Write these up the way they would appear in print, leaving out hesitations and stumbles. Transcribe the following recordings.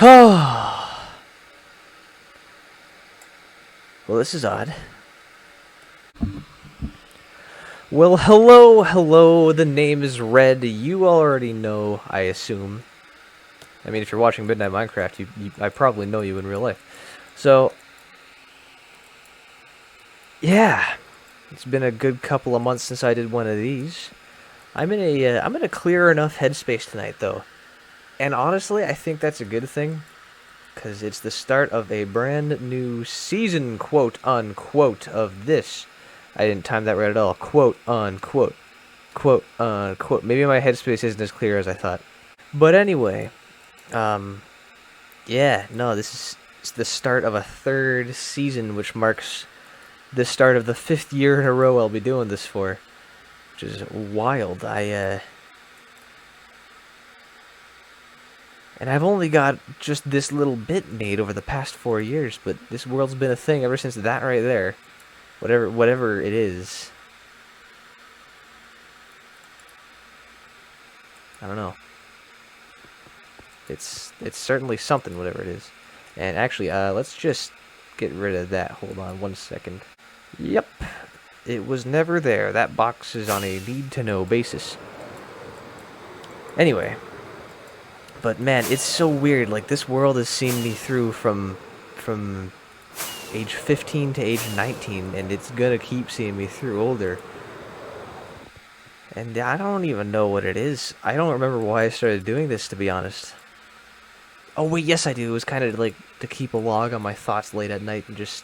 Well, this is odd. Well, hello. The name is Red. You already know, I assume. I mean, if you're watching Midnight Minecraft, I probably know you in real life. So, yeah, it's been a good couple of months since I did one of these. I'm in a clear enough headspace tonight, though, and honestly, I think that's a good thing because it's the start of a brand new season, quote unquote, of this. I didn't time that right at all. Quote unquote. Quote unquote. Maybe my headspace isn't as clear as I thought. But anyway, um, yeah, no, this is the start of a third season, which marks the start of the fifth year in a row I'll be doing this for, which is wild. And I've only got just this little bit made over the past 4 years, but this world's been a thing ever since that right there. Whatever it is. I don't know. It's certainly something, whatever it is. And actually, let's just get rid of that. Hold on 1 second. Yep, it was never there. That box is on a need-to-know basis. Anyway, but man, it's so weird. Like, this world has seen me through from age 15 to age 19, and it's gonna keep seeing me through older. And I don't even know what it is. I don't remember why I started doing this, to be honest. Oh wait, yes I do. It was kind of like to keep a log on my thoughts late at night and just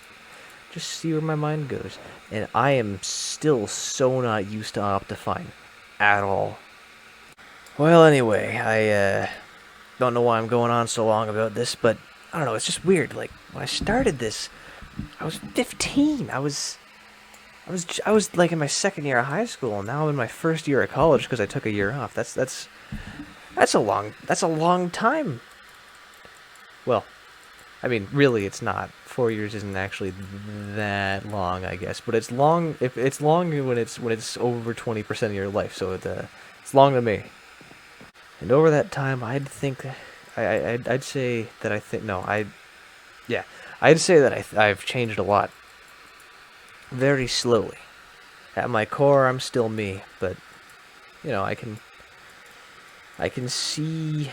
see where my mind goes. And I am still so not used to Optifine at all. Well, anyway, I don't know why I'm going on so long about this, but I don't know. It's just weird. Like when I started this, I was 15. I was like in my second year of high school, and now I'm in my first year of college because I took a year off. That's a long time. Well, I mean, really, it's not. 4 years isn't actually that long, I guess, but it's long. If it's long when it's over 20% of your life, so it's long to me. And over that time, I'd say that I think no, yeah, I'd say that I've changed a lot, very slowly. At my core, I'm still me, but I can see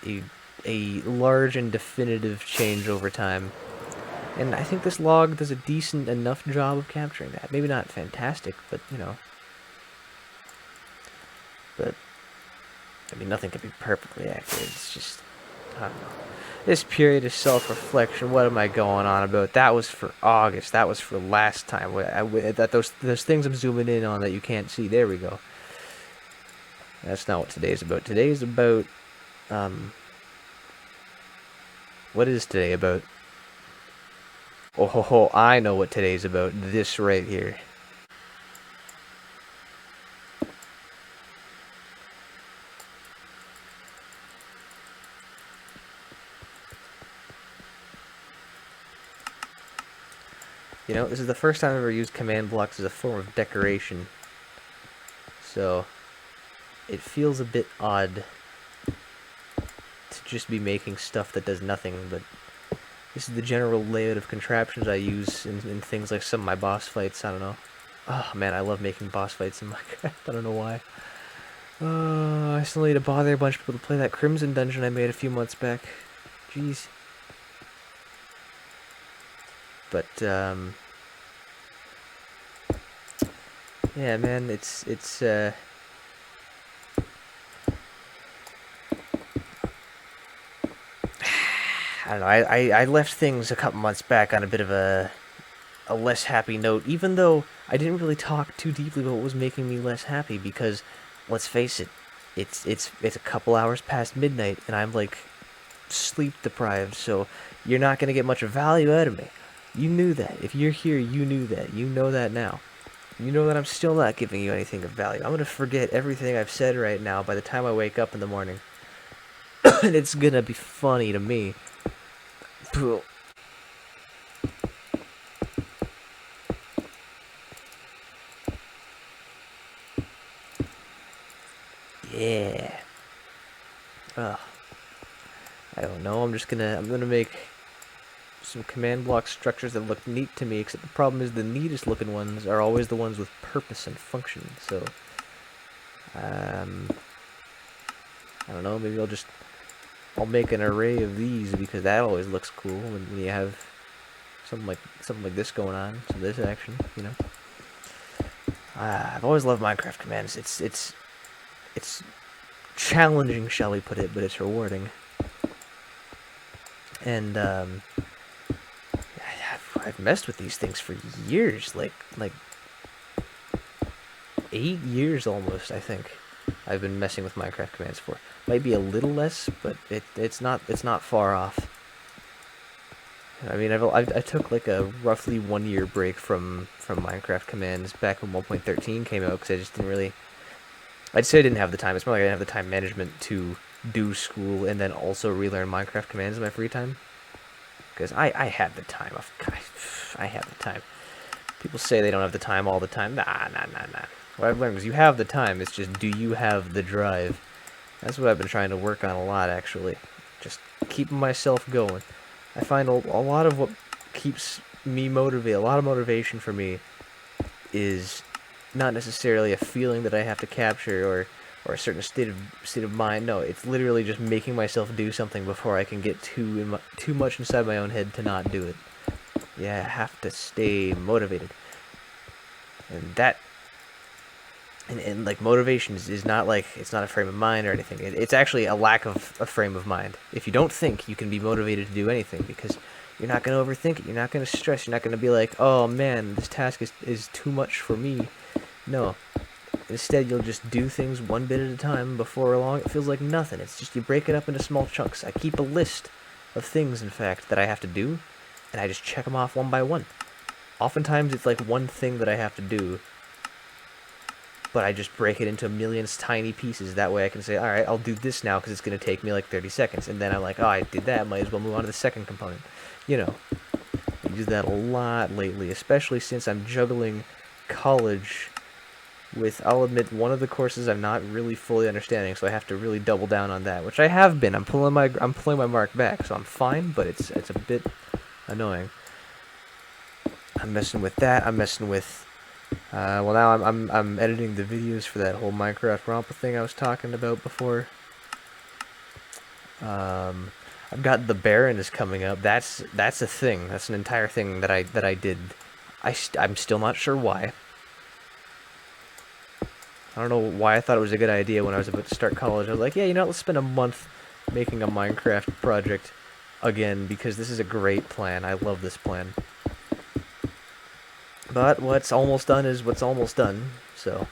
a a large and definitive change over time. And I think this log does a decent enough job of capturing that. Maybe not fantastic, but I mean, nothing can be perfectly accurate. It's just, I don't know. This period of self-reflection. What am I going on about? That was for August. That was for last time. Those things I'm zooming in on that you can't see. There we go. That's not what today's about. Today's about what is today about? Oh ho ho! I know what today's about. This right here. This is the first time I've ever used command blocks as a form of decoration. So, it feels a bit odd to just be making stuff that does nothing, but this is the general layout of contraptions I use in things like some of my boss fights. I don't know. Oh man, I love making boss fights in Minecraft. I don't know why. I still need to bother a bunch of people to play that Crimson dungeon I made a few months back. Jeez. But yeah, man, it's I don't know. I left things a couple months back on a bit of a less happy note, even though I didn't really talk too deeply about what was making me less happy. Because let's face it, it's a couple hours past midnight, and I'm like sleep deprived. So you're not gonna get much value out of me. You knew that. If you're here, you knew that. You know that now. You know that I'm still not giving you anything of value. I'm gonna forget everything I've said right now by the time I wake up in the morning, and it's gonna be funny to me. Yeah. Ugh. I don't know. I'm gonna make some command block structures that look neat to me. Except the problem is the neatest looking ones are always the ones with purpose and function. So, um, I don't know. Maybe I'll make an array of these because that always looks cool when you have something like this going on. So this action, you know. I've always loved Minecraft commands. It's challenging, shall we put it, but it's rewarding. And I've messed with these things for years, like 8 years almost. I think I've been messing with Minecraft commands for. Might be a little less, but it's not far off. I mean, I took like a roughly 1 year break from Minecraft commands back when 1.13 came out because I just didn't really. I'd say I didn't have the time. It's more like I didn't have the time management to do school and then also relearn Minecraft commands in my free time. Because I had the time. I had the time. People say they don't have the time all the time. Nah. What I've learned is you have the time. It's just, do you have the drive? That's what I've been trying to work on a lot, actually. Just keeping myself going. I find a lot of what keeps me motivated, a lot of motivation for me, is not necessarily a feeling that I have to capture or a certain state of mind. No, it's literally just making myself do something before I can get too much inside my own head to not do it. Yeah, I have to stay motivated, and and like motivation is not like it's not a frame of mind or anything. It's actually a lack of a frame of mind. If you don't think, you can be motivated to do anything because you're not going to overthink it. You're not going to stress. You're not going to be like, oh man, this task is too much for me. No. Instead, you'll just do things one bit at a time. Before long, it feels like nothing. It's just you break it up into small chunks. I keep a list of things, in fact, that I have to do, and I just check them off one by one. Oftentimes, it's like one thing that I have to do, but I just break it into a million tiny pieces. That way I can say, alright, I'll do this now because it's going to take me like 30 seconds. And then I'm like, oh, I did that. Might as well move on to the second component. You know, I do that a lot lately, especially since I'm juggling college with, I'll admit, one of the courses I'm not really fully understanding, so I have to really double down on that, which I have been. I'm pulling my mark back, so I'm fine, but it's a bit annoying. I'm messing with that. I'm messing with well, now I'm editing the videos for that whole Minecraft Rompa thing I was talking about before. I've got the Baron is coming up. That's a thing. That's an entire thing that I did. I'm still not sure why. I don't know why I thought it was a good idea when I was about to start college. I was like, yeah, you know, let's spend a month making a Minecraft project again because this is a great plan. I love this plan. But what's almost done is what's almost done, so,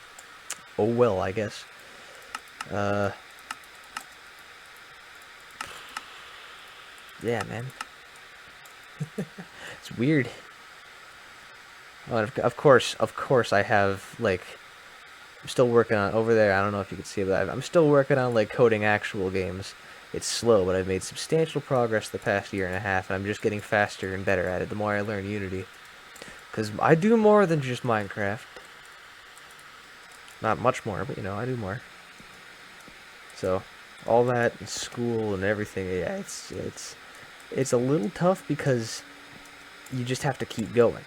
oh well, I guess. Yeah, man. It's weird. Oh, and of course, I have, like, I'm still working on, over there, I don't know if you can see it, but I'm still working on, like, coding actual games. It's slow, but I've made substantial progress the past year and a half, and I'm just getting faster and better at it the more I learn Unity. Because I do more than just Minecraft. Not much more, but you know, I do more. So, all that and school and everything, yeah, it's a little tough because you just have to keep going.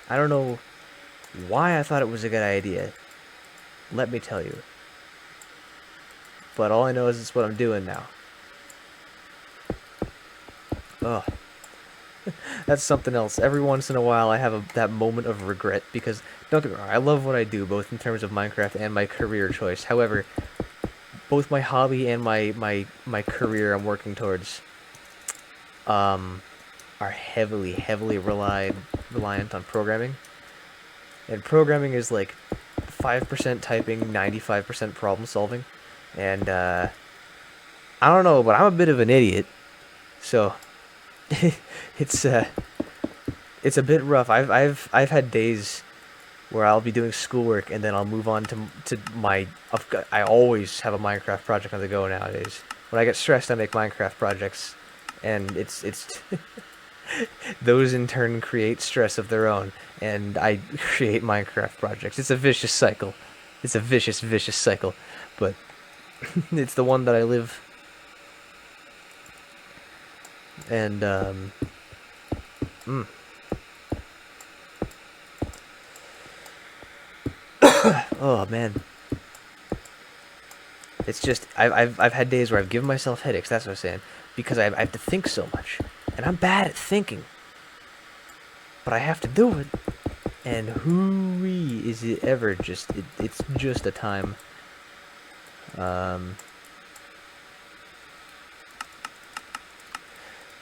I don't know why I thought it was a good idea. Let me tell you. But all I know is it's what I'm doing now. Ugh. That's something else. Every once in a while, I have that moment of regret because, don't get me wrong, I love what I do, both in terms of Minecraft and my career choice. However, both my hobby and my career I'm working towards are heavily reliant on programming. And programming is like 5% typing, 95% problem solving. And I don't know, but I'm a bit of an idiot. So it's a bit rough. I've had days where I'll be doing schoolwork and then I'll move on to my. I always have a Minecraft project on the go nowadays. When I get stressed, I make Minecraft projects, and it's those in turn create stress of their own, and I create Minecraft projects. It's a vicious cycle. It's a vicious cycle, but it's the one that I live. And mm, oh man, it's just I've had days where I've given myself headaches. That's what I'm saying, because I have to think so much, and I'm bad at thinking, but I have to do it. And hooey, is it ever just it's just a time. Um,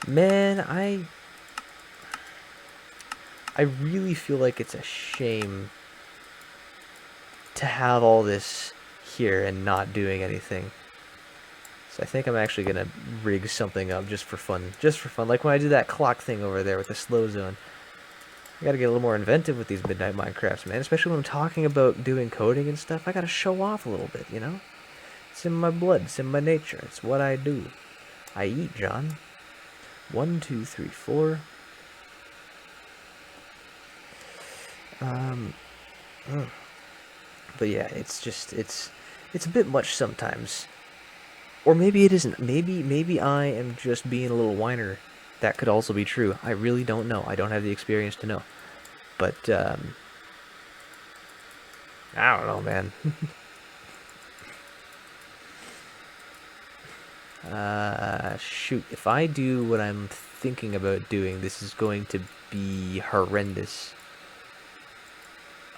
man, I really feel like it's a shame to have all this here and not doing anything. So I think I'm actually gonna rig something up just for fun. Just for fun. Like when I did that clock thing over there with the slow zone. I gotta get a little more inventive with these Midnight Minecrafts, man. Especially when I'm talking about doing coding and stuff. I gotta show off a little bit, you know? It's in my blood. It's in my nature. It's what I do. I eat, John. 1, 2, 3, 4. Um, mm. But yeah, it's just it's a bit much sometimes. Or maybe it isn't. Maybe I am just being a little whiner. That could also be true. I really don't know. I don't have the experience to know. But I don't know, man. Shoot. If I do what I'm thinking about doing, this is going to be horrendous.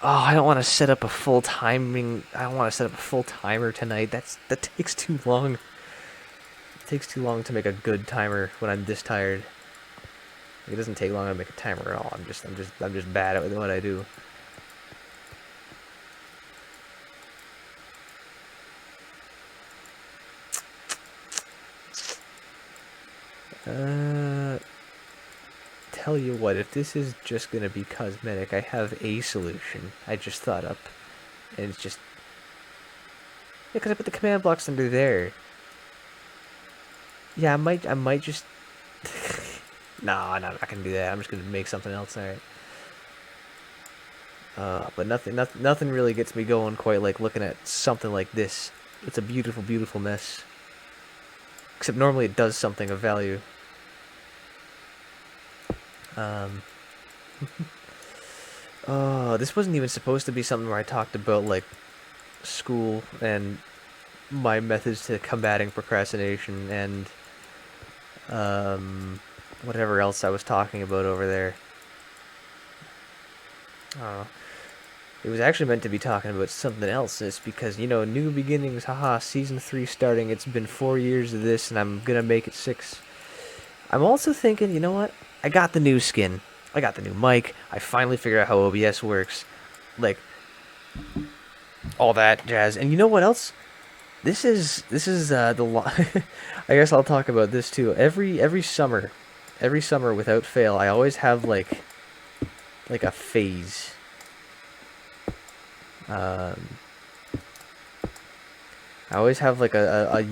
Oh, I don't want to set up a full timing. I don't want to set up a full timer tonight. That takes too long. It takes too long to make a good timer when I'm this tired. It doesn't take long to make a timer at all. I'm just bad at what I do. Tell you what, if this is just gonna be cosmetic, I have a solution I just thought up, and it's just yeah, because I put the command blocks under there. Yeah, I might just. No, I'm not gonna do that. I'm just gonna make something else. All right. But nothing really gets me going quite like looking at something like this. It's a beautiful, beautiful mess. Except normally it does something of value. Um. Oh, this wasn't even supposed to be something where I talked about like school and my methods to combating procrastination and whatever else I was talking about over there. I don't know. It was actually meant to be talking about something else. It's because, you know, new beginnings, haha, season 3 starting. It's been 4 years of this, and I'm gonna make it 6. I'm also thinking, you know what? I got the new skin. I got the new mic. I finally figured out how OBS works. Like, all that jazz. And you know what else? This is I guess I'll talk about this too. Every summer without fail, I always have like a phase. Um, I always have like a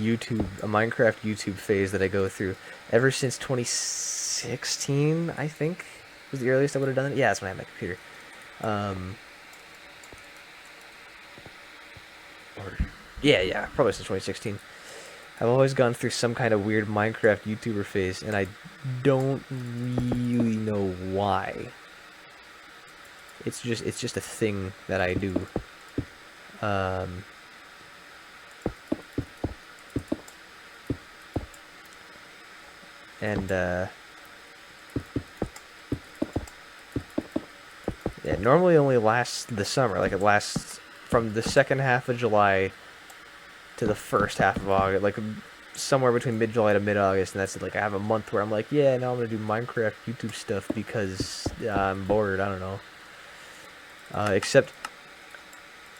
Minecraft YouTube phase that I go through. Ever since 2016, I think was the earliest I would have done it. Yeah, that's when I had my computer. Um, or yeah, probably since 2016. I've always gone through some kind of weird Minecraft YouTuber phase, and I don't really know why. It's just a thing that I do. Um, and yeah, normally only lasts the summer. Like it lasts from the second half of July to the first half of August, like somewhere between mid-July to mid-August, and that's it. Like I have a month where I'm like, yeah, now I'm gonna do Minecraft YouTube stuff because I'm bored. I don't know. Except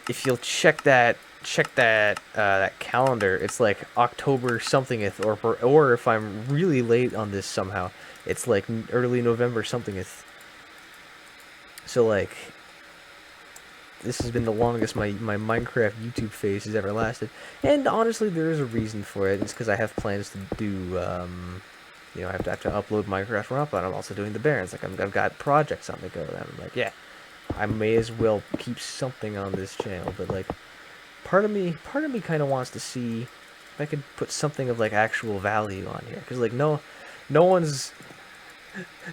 if you'll check that calendar, it's like October somethingeth, or if I'm really late on this somehow, it's like early November somethingeth. So like, this has been the longest my Minecraft YouTube phase has ever lasted, and honestly, there is a reason for it. It's because I have plans to do, you know, I have to upload Minecraft Rump, but I'm also doing the Barrens. Like I've got projects on the go, and I'm like, yeah, I may as well keep something on this channel. But like, part of me kind of wants to see if I could put something of like actual value on here, because like no one's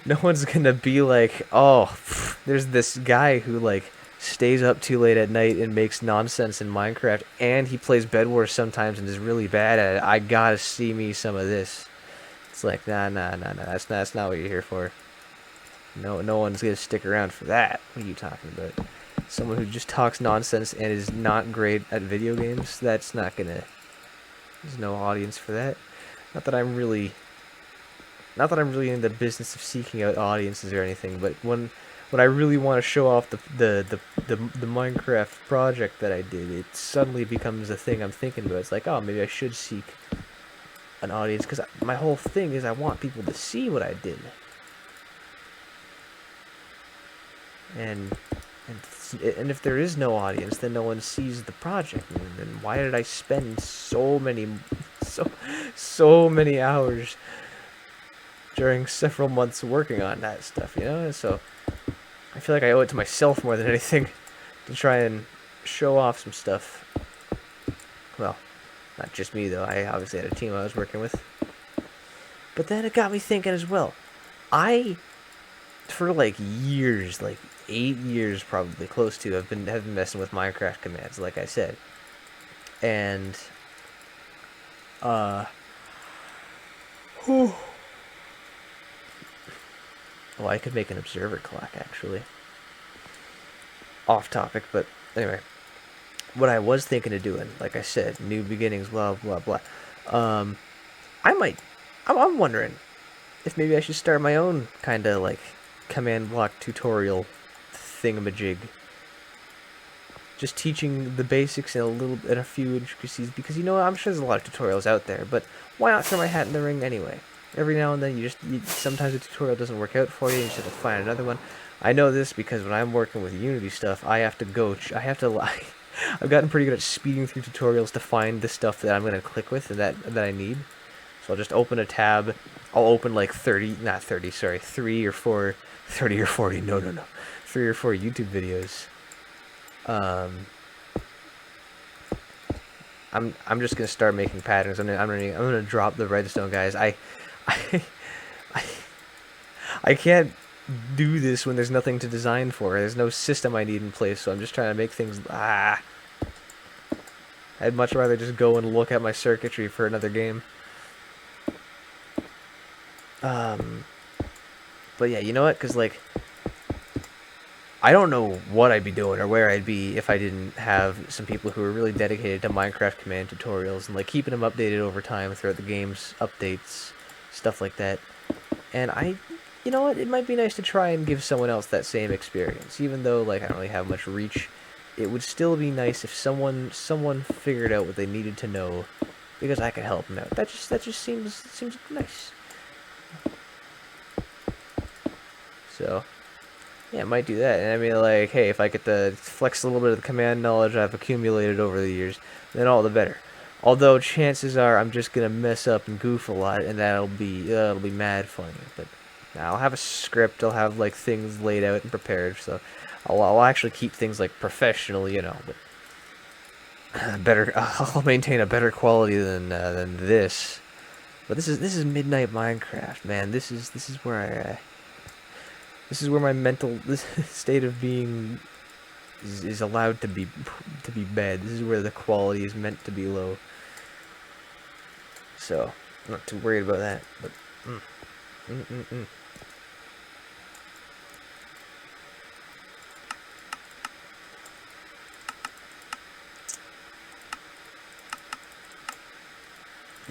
no one's gonna be like, oh, pff, there's this guy who like stays up too late at night and makes nonsense in Minecraft, and he plays Bed Wars sometimes and is really bad at it. I gotta see me some of this. It's like, nah. That's not what you're here for. No, no one's gonna stick around for that. What are you talking about? Someone who just talks nonsense and is not great at video games. That's not gonna. There's no audience for that. Not that I'm really not that I'm really in the business of seeking out audiences or anything, but when I really want to show off the Minecraft project that I did, it suddenly becomes a thing I'm thinking about. It's like, oh, maybe I should seek an audience, because my whole thing is I want people to see what I did. And and if there is no audience, then no one sees the project. And then why did I spend so many hours during several months working on that stuff, you know? So I feel like I owe it to myself more than anything to try and show off some stuff. Well, not just me though. I obviously had a team I was working with. But then it got me thinking as well. I, for like years, like 8 years probably, close to, have been messing with Minecraft commands, like I said. And whew. Oh, I could make an observer clock, actually. Off topic, but anyway. What I was thinking of doing, like I said, new beginnings, blah, blah, blah. Um, I might, I'm wondering if maybe I should start my own kind of like command block tutorial thingamajig. Just teaching the basics and a few intricacies, because you know I'm sure there's a lot of tutorials out there, but why not throw my hat in the ring anyway? Every now and then sometimes a tutorial doesn't work out for you, you just have to find another one. I know this because when I'm working with Unity stuff, I have to I've gotten pretty good at speeding through tutorials to find the stuff that I'm going to click with and that I need. So I'll just open a tab. I'll open like 3 or 4, 30 or 40, no. 3 or 4 YouTube videos. I'm just gonna start making patterns. I'm gonna drop the redstone, guys. I I can't do this when there's nothing to design for. There's no system I need in place, so I'm just trying to make things. I'd much rather just go and look at my circuitry for another game. But yeah, you know what? Because like, I don't know what I'd be doing or where I'd be if I didn't have some people who are really dedicated to Minecraft command tutorials and like keeping them updated over time throughout the game's updates, stuff like that. And you know what? It might be nice to try and give someone else that same experience, even though like I don't really have much reach. It would still be nice if someone figured out what they needed to know, because I could help them out. That just seems nice. So. Yeah, I might do that. And I mean, like, hey, if I get to flex a little bit of the command knowledge I've accumulated over the years, then all the better. Although chances are I'm just gonna mess up and goof a lot, and that'll be mad funny. But I'll have a script. I'll have like things laid out and prepared, so I'll actually keep things like professional, you know. But better. I'll maintain a better quality than this. But this is Midnight Minecraft, man. This is where this is where my mental state of being is allowed to be bad. This is where the quality is meant to be low. So, I'm not too worried about that. But,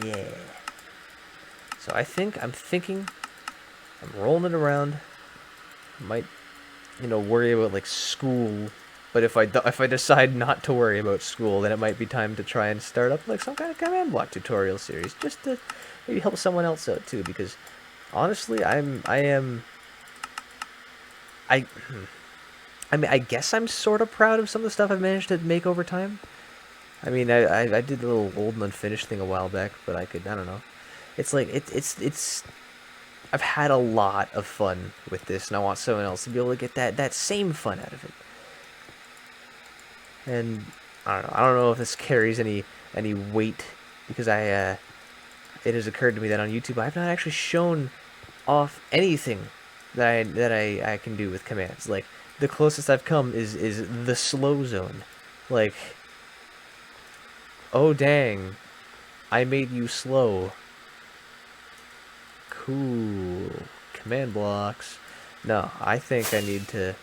Yeah. So I'm thinking, I'm rolling it around. Might, worry about like school, but if I decide not to worry about school, then it might be time to try and start up like some kind of command block tutorial series, just to maybe help someone else out too. Because honestly, I mean, I guess I'm sort of proud of some of the stuff I've managed to make over time. I mean, I did a little old and unfinished thing a while back, but I don't know. It's like it's I've had a lot of fun with this, and I want someone else to be able to get that same fun out of it. And I don't know if this carries any weight, because it has occurred to me that on YouTube I've not actually shown off anything that I can do with commands. Like the closest I've come is the slow zone. Like, oh dang, I made you slow. Cool. Command blocks. No, I think I need to...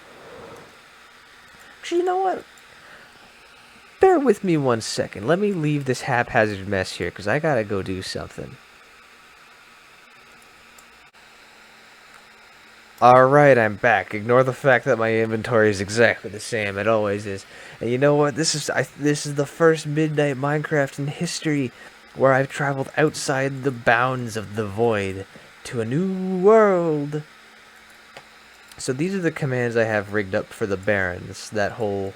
Actually, you know what? Bear with me 1 second. Let me leave this haphazard mess here, because I gotta go do something. Alright, I'm back. Ignore the fact that my inventory is exactly the same. It always is. And you know what? This is the first Midnight Minecraft in history where I've traveled outside the bounds of the void to a new world. So these are the commands I have rigged up for the Barrens, that whole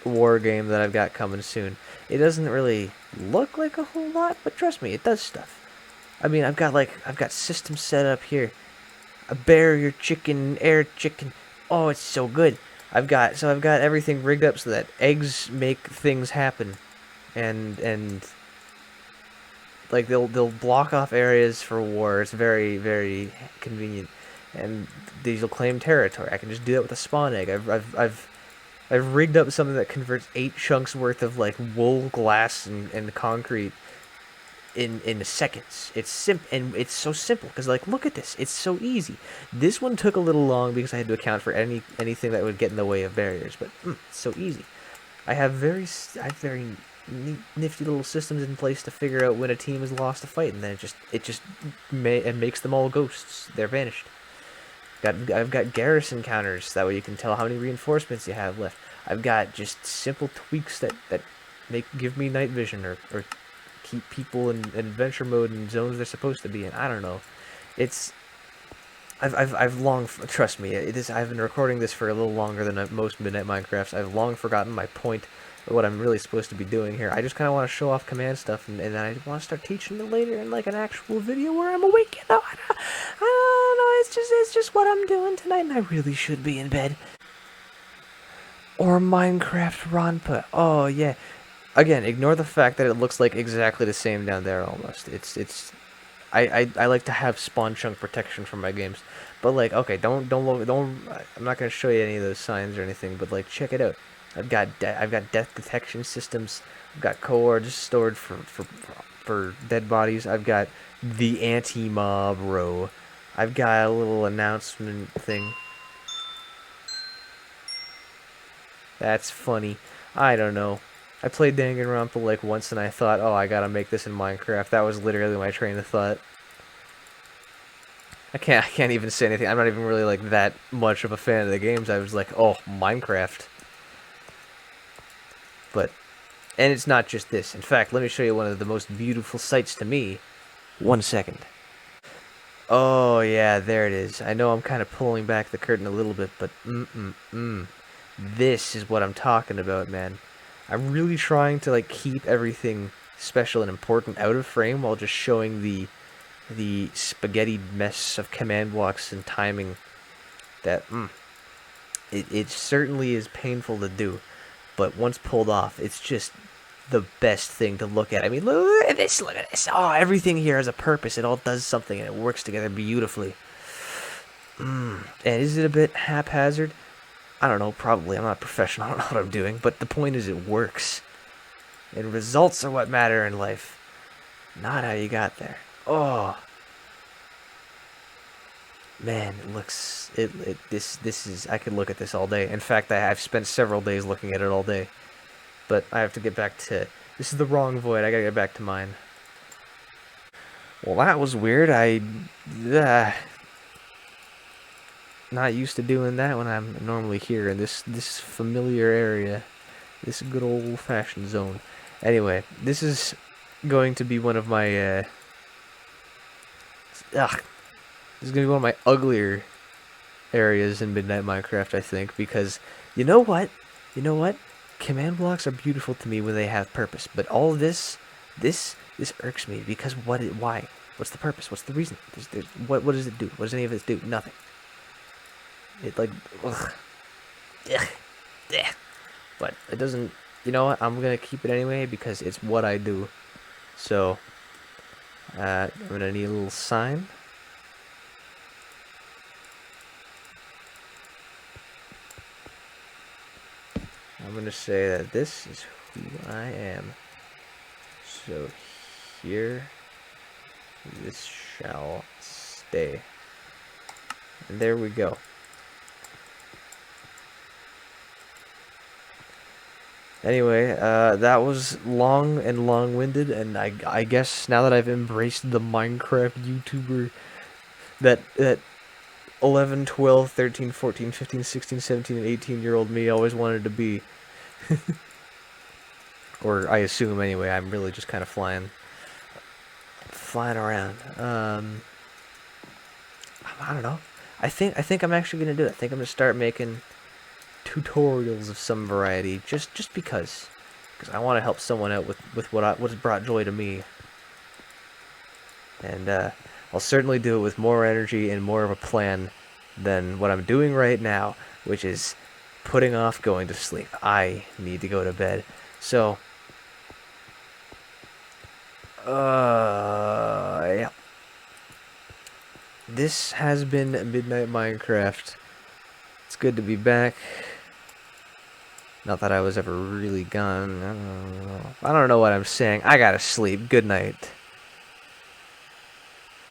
war game that I've got coming soon. It doesn't really look like a whole lot, but trust me, it does stuff. I mean, I've got systems set up here. A barrier chicken, air chicken. Oh, it's so good. I've got everything rigged up so that eggs make things happen, and like they'll block off areas for war. It's very very convenient, and these will claim territory. I can just do that with a spawn egg. I've rigged up something that converts 8 chunks worth of like wool, glass, and concrete in seconds. It's and it's so simple because like look at this, it's so easy. This one took a little long because I had to account for anything that would get in the way of barriers, but it's so easy. I have very nifty little systems in place to figure out when a team has lost a fight, and then it makes them all ghosts. They're vanished. I've got garrison counters, that way you can tell how many reinforcements you have left. I've got just simple tweaks that give me night vision or keep people in adventure mode in zones they're supposed to be in. I don't know. It's I've long, trust me, I've been recording this for a little longer than most Midnight Minecrafts. I've long forgotten my point of what I'm really supposed to be doing here. I just kind of want to show off command stuff, and I want to start teaching it later in like an actual video where I'm awake. You know, I don't know. It's just what I'm doing tonight, and I really should be in bed. Or Minecraft Ronpa. Oh yeah. Again, ignore the fact that it looks like exactly the same down there almost. I like to have spawn chunk protection for my games, but like, okay, don't. I'm not gonna show you any of those signs or anything, but like, check it out. I've got death detection systems. I've got coords stored for dead bodies. I've got the anti-mob row. I've got a little announcement thing. That's funny. I don't know. I played Danganronpa like once and I thought, oh, I gotta make this in Minecraft. That was literally my train of thought. I can't even say anything. I'm not even really like that much of a fan of the games. I was like, oh, Minecraft. But, and it's not just this. In fact, let me show you one of the most beautiful sights to me. 1 second. Oh yeah, there it is. I know I'm kind of pulling back the curtain a little bit, but this is what I'm talking about, man. I'm really trying to like keep everything special and important out of frame while just showing the spaghetti mess of command blocks and timing that it certainly is painful to do, but once pulled off, it's just the best thing to look at. I mean, look at this, look at this. Oh, everything here has a purpose. It all does something and it works together beautifully. And is it a bit haphazard? I don't know, probably. I'm not a professional. I don't know what I'm doing. But the point is it works. And results are what matter in life. Not how you got there. Oh. Man, it looks... This is... I could look at this all day. In fact, I've spent several days looking at it all day. But I have to get back to... This is the wrong void. I gotta get back to mine. Well, that was weird. Not used to doing that when I'm normally here in this familiar area, this good old-fashioned zone. Anyway, this is going to be one of my this is going to be one of my uglier areas in Midnight Minecraft, I think, because you know what? Command blocks are beautiful to me when they have purpose, but all of this irks me because why? What's the purpose? What's the reason? What does it do? What does any of this do? Nothing. It like, ugh. But it doesn't, you know what, I'm gonna keep it anyway because it's what I do. So, I'm gonna need a little sign. I'm gonna say that this is who I am. So here, this shall stay. And there we go. Anyway, that was long and long-winded, and I guess now that I've embraced the Minecraft YouTuber that 11, 12, 13, 14, 15, 16, 17, and 18-year-old me always wanted to be. Or I assume anyway, I'm really just kind of flying around. I don't know. I think I'm actually gonna do it. I think I'm gonna start making tutorials of some variety, just because I want to help someone out with what's brought joy to me, and I'll certainly do it with more energy and more of a plan than what I'm doing right now, which is putting off going to sleep. I need to go to bed, so yeah. This has been Midnight Minecraft. It's good to be back. Not that I was ever really gone. I don't know what I'm saying. I gotta sleep. Good night.